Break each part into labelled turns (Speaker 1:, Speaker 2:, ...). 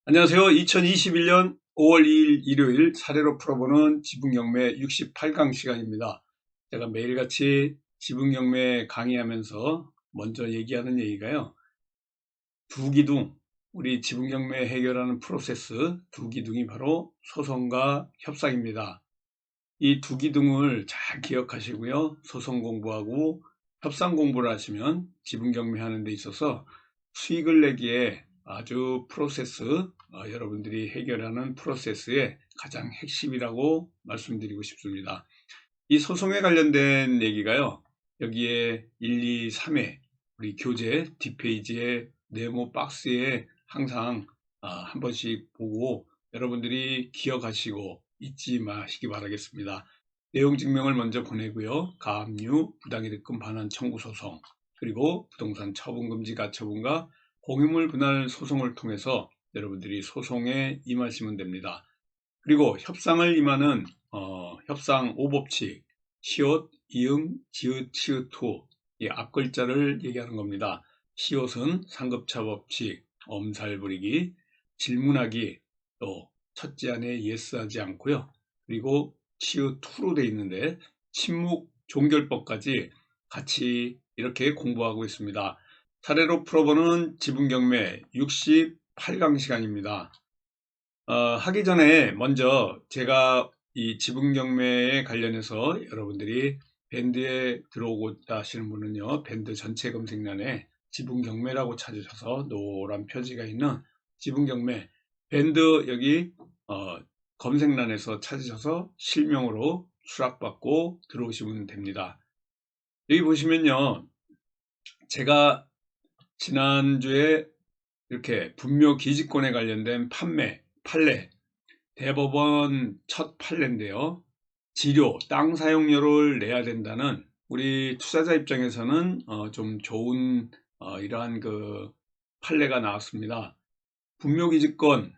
Speaker 1: 안녕하세요. 2021년 5월 2일 일요일 사례로 풀어보는 지붕경매 68강 시간입니다. 제가 매일같이 지붕경매 강의하면서 먼저 얘기하는 얘기가요. 두 기둥, 우리 지붕경매 해결하는 프로세스 두 기둥이 바로 소송과 협상입니다. 이 두 기둥을 잘 기억하시고요. 소송 공부하고 협상 공부를 하시면 지분경매 하는 데 있어서 수익을 내기에 아주 프로세스, 여러분들이 해결하는 프로세스의 가장 핵심이라고 말씀드리고 싶습니다. 이 소송에 관련된 얘기가요. 여기에 1, 2, 3회 우리 교재 뒷페이지에 네모 박스에 항상 한 번씩 보고 여러분들이 기억하시고 잊지 마시기 바라겠습니다. 내용 증명을 먼저 보내고요. 가압류, 부당이득금 반환 청구 소송, 그리고 부동산 처분금지 가처분과 공유물 분할 소송을 통해서 여러분들이 소송에 임하시면 됩니다. 그리고 협상을 임하는 협상 5법칙, 시옷, 이응, 지읒, 치읒, 이 앞글자를 얘기하는 겁니다. 시옷은 상급차 법칙, 엄살 부리기, 질문하기, 또 첫째 안에 예스하지 않고요. 그리고 치읒2로 되어 있는데 침묵 종결법까지 같이 이렇게 공부하고 있습니다. 사례로 풀어보는 지분경매 68강 시간입니다. 하기 전에 먼저 제가 이 지분경매에 관련해서 여러분들이 밴드에 들어오고자 하시는 분은요, 밴드 전체 검색란에 지분경매라고 찾으셔서 노란 표지가 있는 지분경매 밴드 여기 검색란에서 찾으셔서 실명으로 수락받고 들어오시면 됩니다. 여기 보시면요, 제가 지난주에 이렇게 분묘 기지권에 관련된 판례, 대법원 첫 판례인데요. 지료, 땅 사용료를 내야 된다는 우리 투자자 입장에서는 좀 좋은 이러한 그 판례가 나왔습니다. 분묘기지권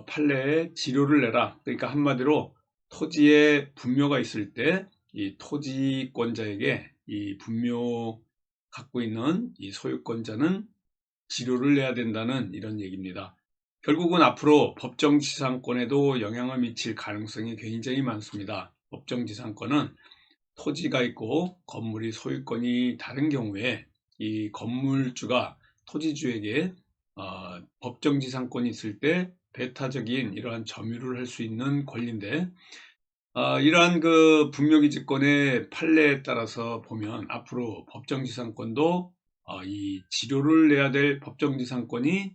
Speaker 1: 판례에 지료를 내라. 그러니까 한마디로 토지에 분묘가 있을 때 이 토지권자에게 이 분묘 갖고 있는 이 소유권자는 지료를 내야 된다는 이런 얘기입니다. 결국은 앞으로 법정지상권에도 영향을 미칠 가능성이 굉장히 많습니다. 법정지상권은 토지가 있고 건물이 소유권이 다른 경우에 이 건물주가 토지주에게 법정지상권이 있을 때 배타적인 이러한 점유를 할 수 있는 권리인데 이러한 그 분묘기지권의 판례에 따라서 보면 앞으로 법정지상권도 이 지료를 내야 될 법정지상권이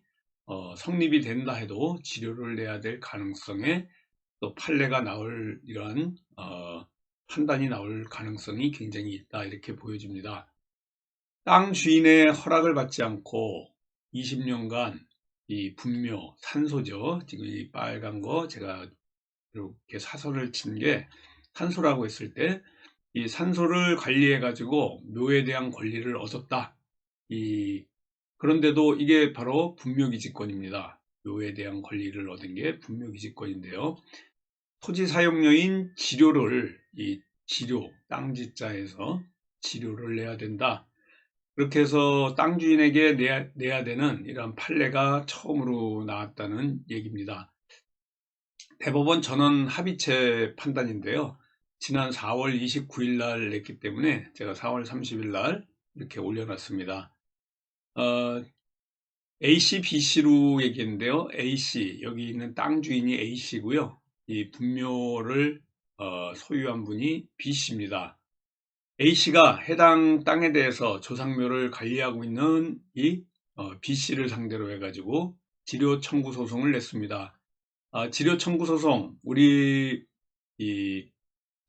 Speaker 1: 성립이 된다 해도 지료를 내야 될 가능성에 또 판례가 나올 이러한 판단이 나올 가능성이 굉장히 있다 이렇게 보여집니다. 땅 주인의 허락을 받지 않고 20년간 이 분묘 산소죠. 지금 이 빨간 거 제가 이렇게 사선을 친 게 산소라고 했을 때 이 산소를 관리해 가지고 묘에 대한 권리를 얻었다. 그런데도 이게 바로 분묘기지권입니다. 묘에 대한 권리를 얻은 게 분묘기지권인데요. 토지 사용료인 지료를 땅지자에서 지료를 내야 된다. 그렇게 해서 땅 주인에게 내야 되는 이런 판례가 처음으로 나왔다는 얘기입니다. 대법원 전원 합의체 판단인데요. 지난 4월 29일 날 냈기 때문에 제가 4월 30일 날 이렇게 올려놨습니다. AC, BC로 얘기했는데요. AC, 여기 있는 땅 주인이 A씨고요. 이 분묘를 소유한 분이 B씨입니다. A씨가 해당 땅에 대해서 조상묘를 관리하고 있는 이 B씨를 상대로 해가지고 지료 청구 소송을 냈습니다. 지료 청구 소송, 우리 이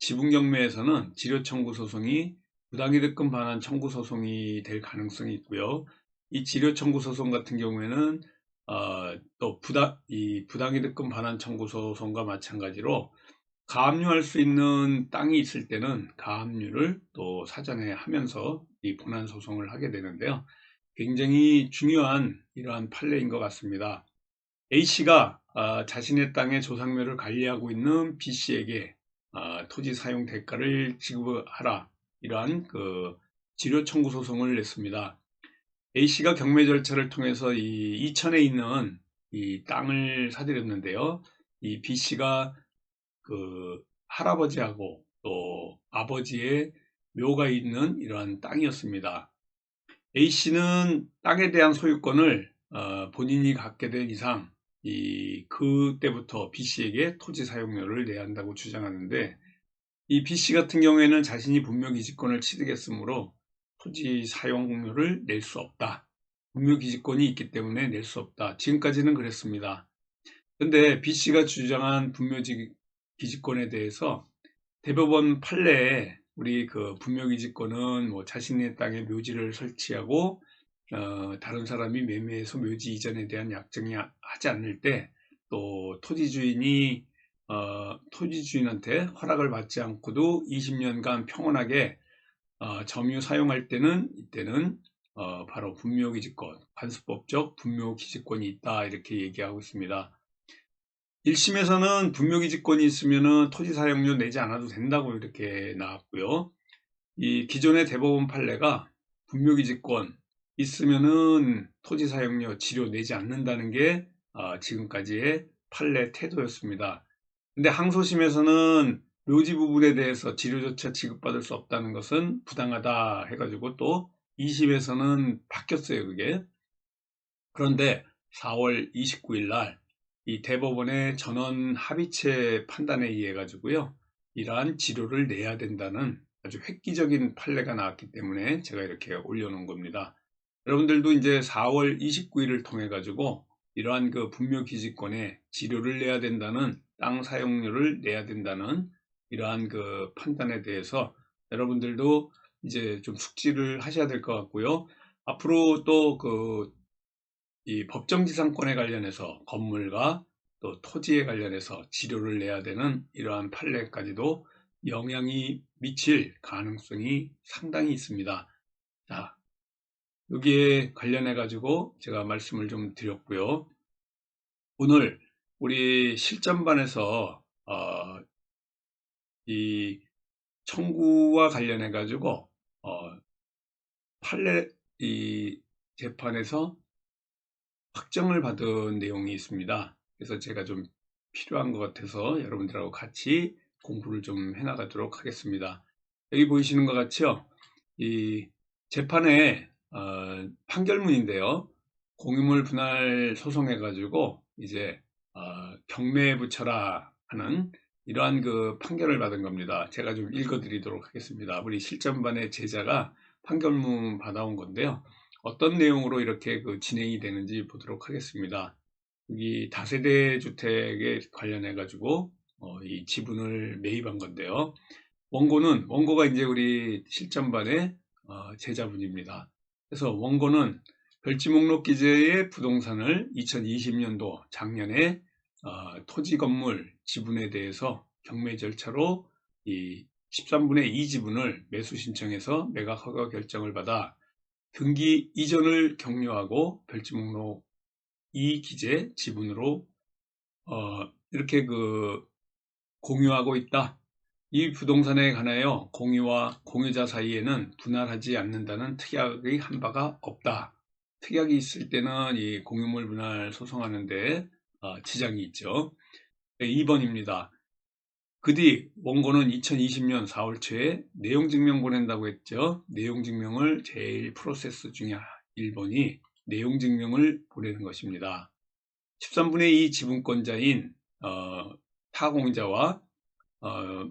Speaker 1: 지분경매에서는 지료 청구 소송이 부당이득금 반환 청구 소송이 될 가능성이 있고요. 이 지료 청구 소송 같은 경우에는 또 부당이득금 반환 청구 소송과 마찬가지로 가압류할 수 있는 땅이 있을 때는 가압류를 또 사전에 하면서 이 본안 소송을 하게 되는데요. 굉장히 중요한 이러한 판례인 것 같습니다. A씨가 자신의 땅의 조상묘를 관리하고 있는 B씨에게 토지 사용 대가를 지급하라 이러한 그 지료 청구 소송을 냈습니다. A씨가 경매 절차를 통해서 이 이천에 있는 이 땅을 사들였는데요. 이 B씨가 그 할아버지하고 또 아버지의 묘가 있는 이러한 땅이었습니다. A씨는 땅에 대한 소유권을 본인이 갖게 된 이상 그때부터 B씨에게 토지 사용료를 내야 한다고 주장하는데, 이 B씨 같은 경우에는 자신이 분묘기지권을 취득했으므로 토지 사용료를 낼 수 없다. 분묘기지권이 있기 때문에 낼 수 없다. 지금까지는 그랬습니다. 그런데 B씨가 주장한 분묘기지권에 대해서 대법원 판례에 우리 그 분묘기지권은 뭐 자신의 땅에 묘지를 설치하고 다른 사람이 매매해서 묘지 이전에 대한 약정이 하지 않을 때, 또 토지주인한테 허락을 받지 않고도 20년간 평온하게 점유 사용할 때는, 이때는 바로 분묘기지권, 관습법적 분묘기지권이 있다, 이렇게 얘기하고 있습니다. 1심에서는 분묘기지권이 있으면 토지 사용료 내지 않아도 된다고 이렇게 나왔고요. 이 기존의 대법원 판례가 분묘기지권 있으면은 토지 사용료 지료 내지 않는다는 게 지금까지의 판례 태도였습니다. 근데 항소심에서는 묘지 부분에 대해서 지료조차 지급받을 수 없다는 것은 부당하다 해가지고 또 2심에서는 바뀌었어요, 그게. 그런데 4월 29일 날 이 대법원의 전원 합의체 판단에 의해 가지고요, 이러한 지료를 내야 된다는 아주 획기적인 판례가 나왔기 때문에 제가 이렇게 올려놓은 겁니다. 여러분들도 이제 4월 29일을 통해 가지고 이러한 그 분묘기지권에 지료를 내야 된다는, 땅 사용료를 내야 된다는 이러한 그 판단에 대해서 여러분들도 이제 좀 숙지를 하셔야 될 것 같고요. 앞으로 또 이 법정지상권에 관련해서 건물과 또 토지에 관련해서 지료를 내야 되는 이러한 판례까지도 영향이 미칠 가능성이 상당히 있습니다. 자, 여기에 관련해 가지고 제가 말씀을 좀 드렸고요. 오늘 우리 실전반에서 이 청구와 관련해 가지고 판례 이 재판에서 확정을 받은 내용이 있습니다. 그래서 제가 좀 필요한 것 같아서 여러분들하고 같이 공부를 좀 해나가도록 하겠습니다. 여기 보이시는 것 같죠? 이 재판의 판결문인데요. 공유물 분할 소송해 가지고 이제 경매에 붙여라 하는 이러한 그 판결을 받은 겁니다. 제가 좀 읽어 드리도록 하겠습니다. 우리 실전반의 제자가 판결문 받아온 건데요. 어떤 내용으로 이렇게 그 진행이 되는지 보도록 하겠습니다. 여기 다세대 주택에 관련해 가지고 이 지분을 매입한 건데요. 원고가 이제 우리 실전반의 제자분입니다. 그래서 원고는 별지 목록 기재의 부동산을 2020년도 작년에 토지 건물 지분에 대해서 경매 절차로 이 13분의 2 지분을 매수 신청해서 매각 허가 결정을 받아 등기 이전을 격려하고 별지 목록 2 기재 지분으로 이렇게 그 공유하고 있다. 이 부동산에 관하여 공유와 공유자 사이에는 분할하지 않는다는 특약의 한 바가 없다. 특약이 있을 때는 이 공유물 분할 소송하는데 지장이 있죠. 2번입니다. 그 뒤 원고는 2020년 4월 초에 내용증명 보낸다고 했죠. 내용증명을 제일 프로세스 중에 1번이 내용증명을 보내는 것입니다. 13분의 2 지분권자인 타공자와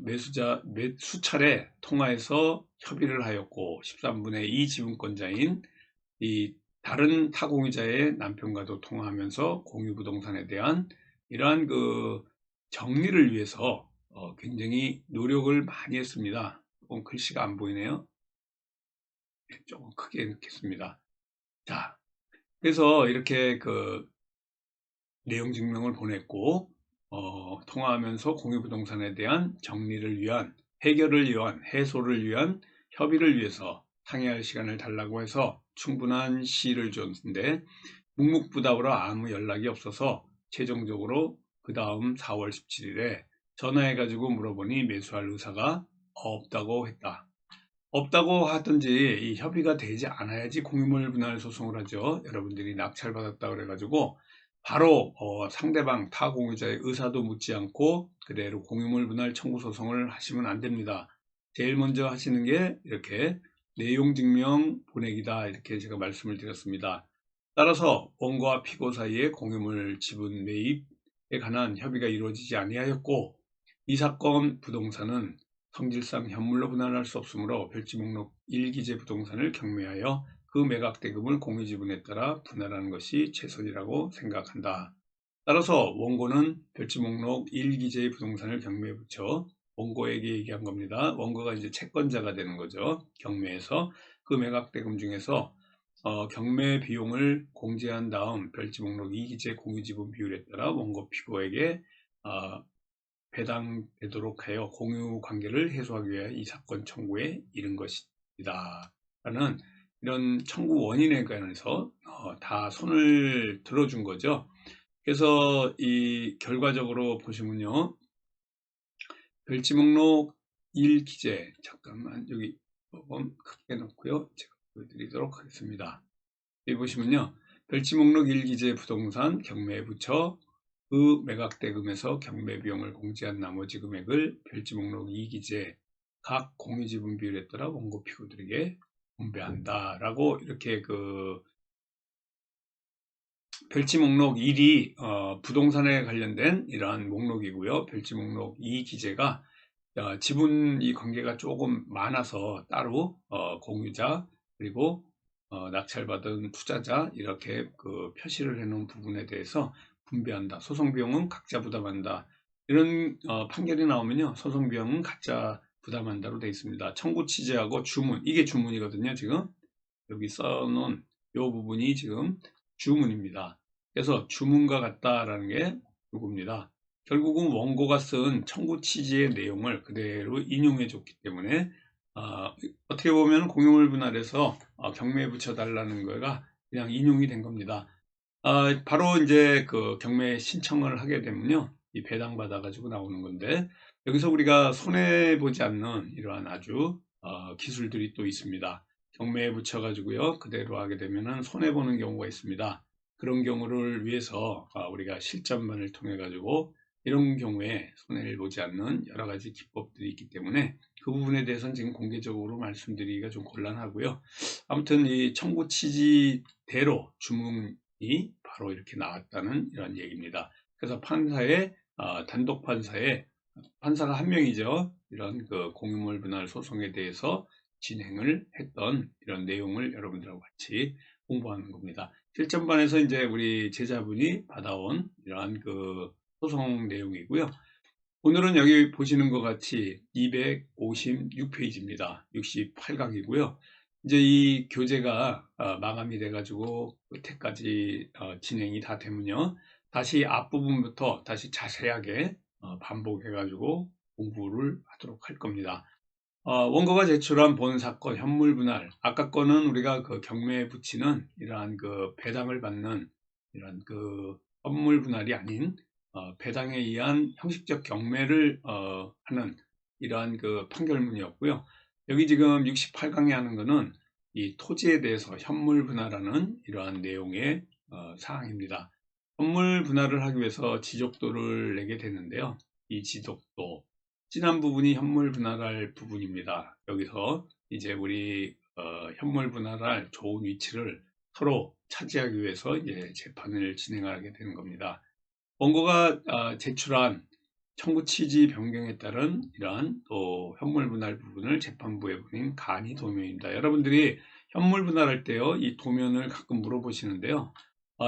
Speaker 1: 매수자 수차례 통화해서 협의를 하였고, 13분의 2 지분권자인 이 다른 타공유자의 남편과도 통화하면서 공유부동산에 대한 이러한 그 정리를 위해서 굉장히 노력을 많이 했습니다. 조금 글씨가 안 보이네요. 조금 크게 넣겠습니다. 자, 그래서 이렇게 그 내용 증명을 보냈고 통화하면서 공유부동산에 대한 정리를 위한, 해결을 위한, 해소를 위한 협의를 위해서 상의할 시간을 달라고 해서 충분한 시일을 줬는데 묵묵부답으로 아무 연락이 없어서 최종적으로 그 다음 4월 17일에 전화해가지고 물어보니 매수할 의사가 없다고 했다. 없다고 하든지 이 협의가 되지 않아야지 공유물 분할 소송을 하죠. 여러분들이 낙찰받았다 그래가지고 바로 상대방 타 공유자의 의사도 묻지 않고 그대로 공유물 분할 청구 소송을 하시면 안 됩니다. 제일 먼저 하시는 게 이렇게 내용 증명 보내기다, 이렇게 제가 말씀을 드렸습니다. 따라서 원고와 피고 사이에 공유물 지분 매입에 관한 협의가 이루어지지 아니하였고, 이 사건 부동산은 성질상 현물로 분할할 수 없으므로 별지목록 1기재 부동산을 경매하여 그 매각 대금을 공유지분에 따라 분할하는 것이 최선이라고 생각한다. 따라서 원고는 별지목록 1기재의 부동산을 경매에 붙여 원고에게 얘기한 겁니다. 원고가 이제 채권자가 되는 거죠. 경매에서 그 매각 대금 중에서 경매 비용을 공제한 다음 별지목록 2기재 공유지분 비율에 따라 원고 피고에게 배당되도록 하여 공유 관계를 해소하기 위해 이 사건 청구에 이른 것이다 라는 이런 청구 원인에 관해서 다 손을 들어준 거죠. 그래서 이 결과적으로 보시면요, 별지목록 1기재, 잠깐만 여기 조금 크게 놓고요, 제가 보여드리도록 하겠습니다. 여기 보시면요, 별지목록 1기재 부동산 경매에 붙여 그 매각 대금에서 경매 비용을 공제한 나머지 금액을 별지목록 2기재 각 공유지분 비율에 따라 원고 피고들에게 분배한다라고, 이렇게 그 별지목록 1이 부동산에 관련된 이러한 목록이고요. 별지목록 2기재가 지분이 관계가 조금 많아서 따로 공유자 그리고 낙찰받은 투자자 이렇게 그 표시를 해놓은 부분에 대해서 분배한다. 소송비용은 각자 부담한다. 이런 판결이 나오면요, 소송비용은 각자 부담한다로 되어 있습니다. 청구 취지하고 주문, 이게 주문이거든요. 지금 여기 써놓은 이 부분이 지금 주문입니다. 그래서 주문과 같다라는 게 이겁니다. 결국은 원고가 쓴 청구 취지의 내용을 그대로 인용해 줬기 때문에 어떻게 보면 공유물 분할해서 경매에 붙여달라는 거가 그냥 인용이 된 겁니다. 바로 이제 그 경매 신청을 하게 되면요, 이 배당 받아가지고 나오는 건데, 여기서 우리가 손해보지 않는 이러한 아주 기술들이 또 있습니다. 경매에 붙여가지고요, 그대로 하게 되면은 손해보는 경우가 있습니다. 그런 경우를 위해서 우리가 실전반을 통해 가지고 이런 경우에 손해를 보지 않는 여러 가지 기법들이 있기 때문에 그 부분에 대해서는 지금 공개적으로 말씀드리기가 좀 곤란하고요. 아무튼 이 청구 취지대로 주문이 바로 이렇게 나왔다는 이런 얘기입니다. 그래서 판사의 단독 판사가 한 명이죠. 이런 그 공유물 분할 소송에 대해서 진행을 했던 이런 내용을 여러분들하고 같이 공부하는 겁니다. 실전반에서 이제 우리 제자분이 받아온 이러한 그 소송 내용이고요. 오늘은 여기 보시는 것 같이 256페이지입니다. 68강이고요. 이제 이 교재가 마감이 돼가지고 끝에까지 진행이 다 되면요, 다시 앞부분부터 다시 자세하게 반복해가지고 공부를 하도록 할 겁니다. 원고가 제출한 본 사건 현물 분할, 아까 거는 우리가 그 경매에 붙이는 이러한 그 배당을 받는 이런 그 현물 분할이 아닌 배당에 의한 형식적 경매를 하는 이러한 그 판결문이었고요. 여기 지금 68강에 하는 거는 이 토지에 대해서 현물 분할하는 이러한 내용의 사항입니다. 현물 분할을 하기 위해서 지적도를 내게 되는데요. 이 지적도, 진한 부분이 현물 분할할 부분입니다. 여기서 이제 우리 현물 분할할 좋은 위치를 서로 차지하기 위해서 이제 재판을 진행하게 되는 겁니다. 원고가 제출한 청구 취지 변경에 따른 이러한 또 현물 분할 부분을 재판부에 보낸 간이 도면입니다. 여러분들이 현물 분할할 때요, 이 도면을 가끔 물어보시는데요.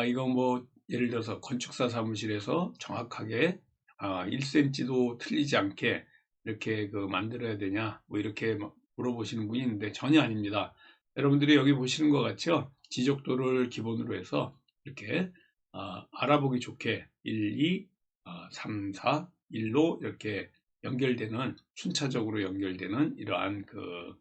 Speaker 1: 이거 뭐 예를 들어서 건축사 사무실에서 정확하게 1cm도 틀리지 않게 이렇게 그 만들어야 되냐, 뭐 이렇게 물어보시는 분이 있는데 전혀 아닙니다. 여러분들이 여기 보시는 것 같죠? 지적도를 기본으로 해서 이렇게 알아보기 좋게 1, 2, 3, 4, 1로 이렇게 연결되는, 순차적으로 연결되는 이러한 그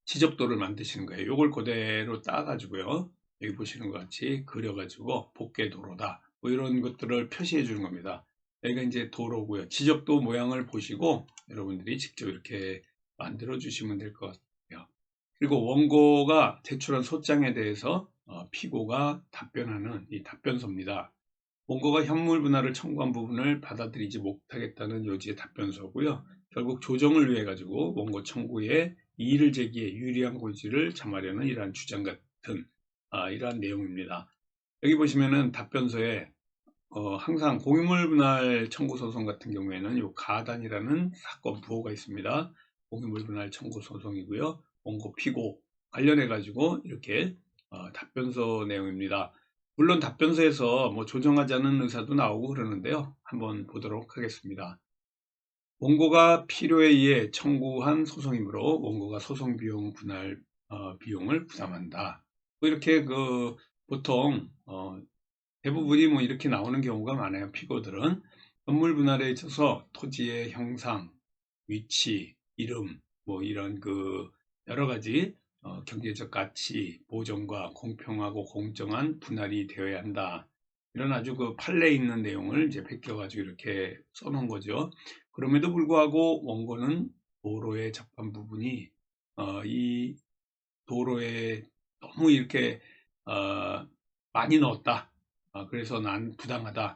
Speaker 1: 지적도를 만드시는 거예요. 요걸 그대로 따가지고요, 여기 보시는 것 같이 그려가지고 복개도로다, 뭐 이런 것들을 표시해 주는 겁니다. 여기가 이제 도로고요. 지적도 모양을 보시고 여러분들이 직접 이렇게 만들어 주시면 될 것 같아요. 그리고 원고가 제출한 소장에 대해서 피고가 답변하는 이 답변서입니다. 원고가 현물 분할을 청구한 부분을 받아들이지 못하겠다는 요지의 답변서고요. 결국 조정을 위해 가지고 원고 청구에 이의를 제기해 유리한 고지를 점하려는 이러한 주장 같은 이러한 내용입니다. 여기 보시면은 답변서에 항상 공유물 분할 청구 소송 같은 경우에는 요 가단이라는 사건 부호가 있습니다. 공유물 분할 청구 소송이고요. 원고 피고 관련해 가지고 이렇게 답변서 내용입니다. 물론 답변서에서 뭐 조정하자는 의사도 나오고 그러는데요. 한번 보도록 하겠습니다. 원고가 필요에 의해 청구한 소송이므로 원고가 소송 비용 분할 비용을 부담한다. 뭐 이렇게 보통 대부분이 뭐 이렇게 나오는 경우가 많아요. 피고들은 건물 분할에 있어서 토지의 형상, 위치, 이름, 뭐 이런 여러 가지 경제적 가치, 보존과 공평하고 공정한 분할이 되어야 한다. 이런 아주 판례에 있는 내용을 이제 베껴가지고 이렇게 써놓은 거죠. 그럼에도 불구하고 원고는 도로에 접한 부분이 이 도로에 너무 이렇게 많이 넣었다. 그래서 난 부당하다.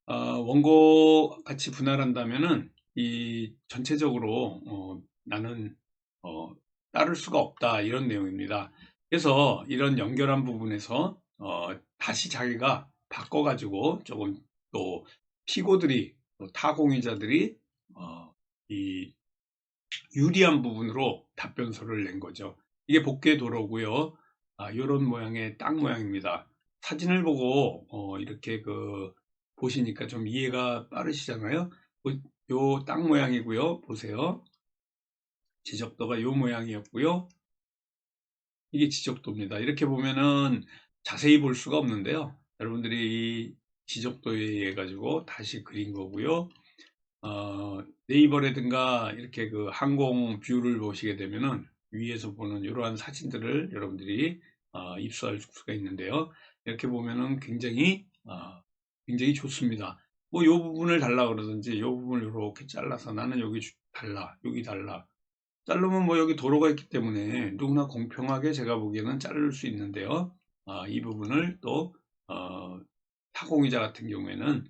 Speaker 1: 원고 같이 분할한다면은 이 전체적으로 나는 따를 수가 없다 이런 내용입니다. 그래서 이런 연결한 부분에서 다시 자기가 바꿔가지고 조금 또 피고들이 또 타공유자들이 이 유리한 부분으로 답변서를 낸 거죠. 이게 복귀 도로고요. 이런 모양의 땅 모양입니다. 사진을 보고 이렇게 보시니까 좀 이해가 빠르시잖아요. 요 땅 모양이고요. 보세요. 지적도가 요 모양이었고요. 이게 지적도입니다. 이렇게 보면은 자세히 볼 수가 없는데요. 여러분들이 이 지적도에 의해 가지고 다시 그린 거고요. 네이버라든가 이렇게 항공 뷰를 보시게 되면은 위에서 보는 이러한 사진들을 여러분들이 입수할 수가 있는데요. 이렇게 보면은 굉장히 좋습니다. 뭐 이 부분을 달라 그러든지 이 부분을 이렇게 잘라서 나는 여기 달라, 여기 달라. 자르면 뭐 여기 도로가 있기 때문에 누구나 공평하게 제가 보기에는 자를 수 있는데요. 이 부분을 또 타공이자 같은 경우에는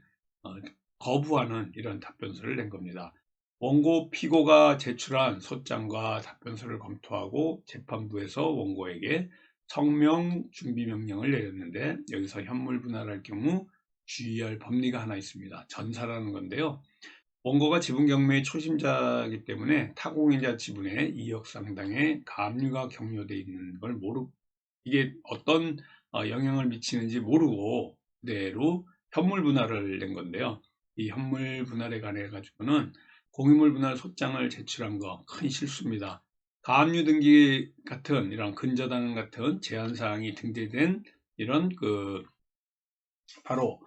Speaker 1: 거부하는 이런 답변서를 낸 겁니다. 원고 피고가 제출한 소장과 답변서를 검토하고 재판부에서 원고에게 성명 준비 명령을 내렸는데 여기서 현물 분할할 경우 주의할 법리가 하나 있습니다. 전사라는 건데요. 원고가 지분 경매의 초심자이기 때문에 타공인자 지분에 2억 상당의 가압류가 경료되어 있는 걸 이게 어떤 영향을 미치는지 모르고 그대로 현물 분할을 낸 건데요. 이 현물 분할에 관해 가지고는 공유물 분할 소장을 제출한 거 큰 실수입니다. 가압류 등기 같은 이런 근저당 같은 제한 사항이 등재된 이런 바로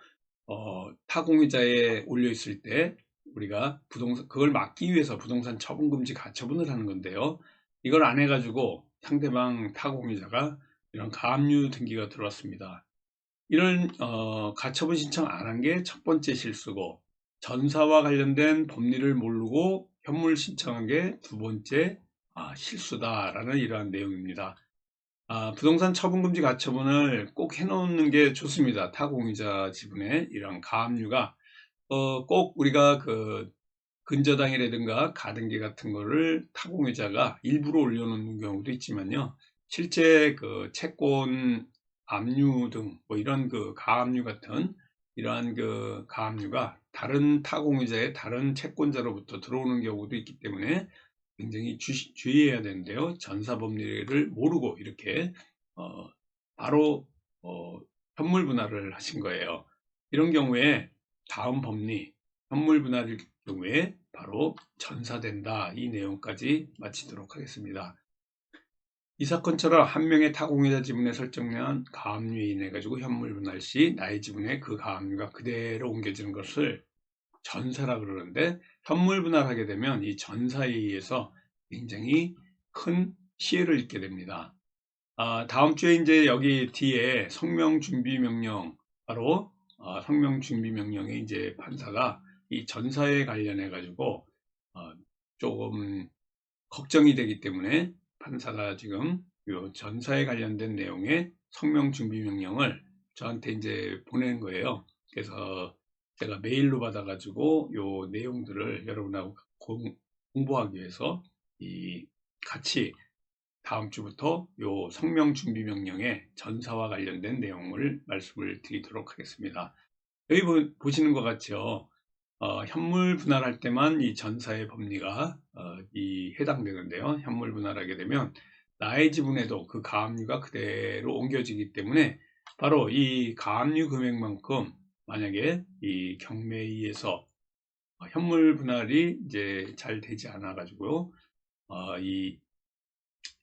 Speaker 1: 타공유자에 올려 있을 때 우리가 그걸 막기 위해서 부동산 처분금지 가처분을 하는 건데요. 이걸 안 해가지고 상대방 타공유자가 이런 가압류 등기가 들어왔습니다. 이런 가처분 신청 안 한 게 첫 번째 실수고 전사와 관련된 법리를 모르고 현물 신청한 게 두 번째 실수다라는 이러한 내용입니다. 부동산 처분금지 가처분을 꼭 해놓는 게 좋습니다. 타공유자 지분에 이런 가압류가 꼭 우리가 근저당이라든가 가등기 같은 거를 타공유자가 일부러 올려놓는 경우도 있지만요. 실제 채권 압류 등 뭐 이런 가압류 같은 이러한 가압류가 다른 타공유자의 다른 채권자로부터 들어오는 경우도 있기 때문에 굉장히 주의해야 되는데요. 전사법리를 모르고 이렇게 바로 현물 분할을 하신 거예요. 이런 경우에 다음 법리 현물 분할일 경우에 바로 전사된다. 이 내용까지 마치도록 하겠습니다. 이 사건처럼 한 명의 타공유자 지분에 설정한 가압류에 인해 가지고 현물 분할 시 나의 지분에 그 가압류가 그대로 옮겨지는 것을 전사라 그러는데 현물 분할하게 되면 이 전사에 의해서 굉장히 큰 피해를 입게 됩니다. 다음 주에 이제 여기 뒤에 성명 준비 명령 바로 성명 준비 명령에 이제 판사가 이 전사에 관련해 가지고 조금 걱정이 되기 때문에 판사가 지금 이 전사에 관련된 내용에 성명 준비 명령을 저한테 이제 보낸 거예요. 그래서 제가 메일로 받아가지고 요 내용들을 여러분하고 공부하기 위해서 같이 다음 주부터 요 성명 준비 명령의 전사와 관련된 내용을 말씀을 드리도록 하겠습니다. 여기 보시는 것 같죠? 현물 분할할 때만 이 전사의 법리가 해당되는데요. 현물 분할하게 되면 나의 지분에도 그 가압류가 그대로 옮겨지기 때문에 바로 이 가압류 금액만큼 만약에 이 경매에 의해서 현물 분할이 이제 잘 되지 않아 가지고요. 이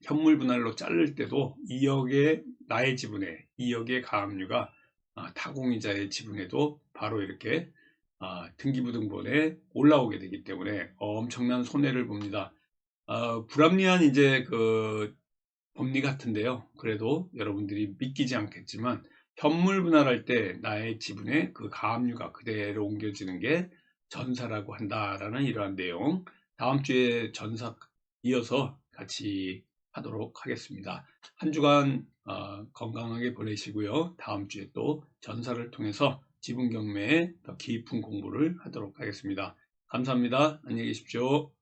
Speaker 1: 현물 분할로 자를 때도 2억의 나의 지분에 2억의 가압류가 타공이자의 지분에도 바로 이렇게 등기부등본에 올라오게 되기 때문에 엄청난 손해를 봅니다. 불합리한 이제 그 법리 같은데요. 그래도 여러분들이 믿기지 않겠지만 현물 분할할 때 나의 지분에 그 가압류가 그대로 옮겨지는 게 전사라고 한다라는 이러한 내용, 다음 주에 전사 이어서 같이 하도록 하겠습니다. 한 주간 건강하게 보내시고요. 다음 주에 또 전사를 통해서 지분 경매에 더 깊은 공부를 하도록 하겠습니다. 감사합니다. 안녕히 계십시오.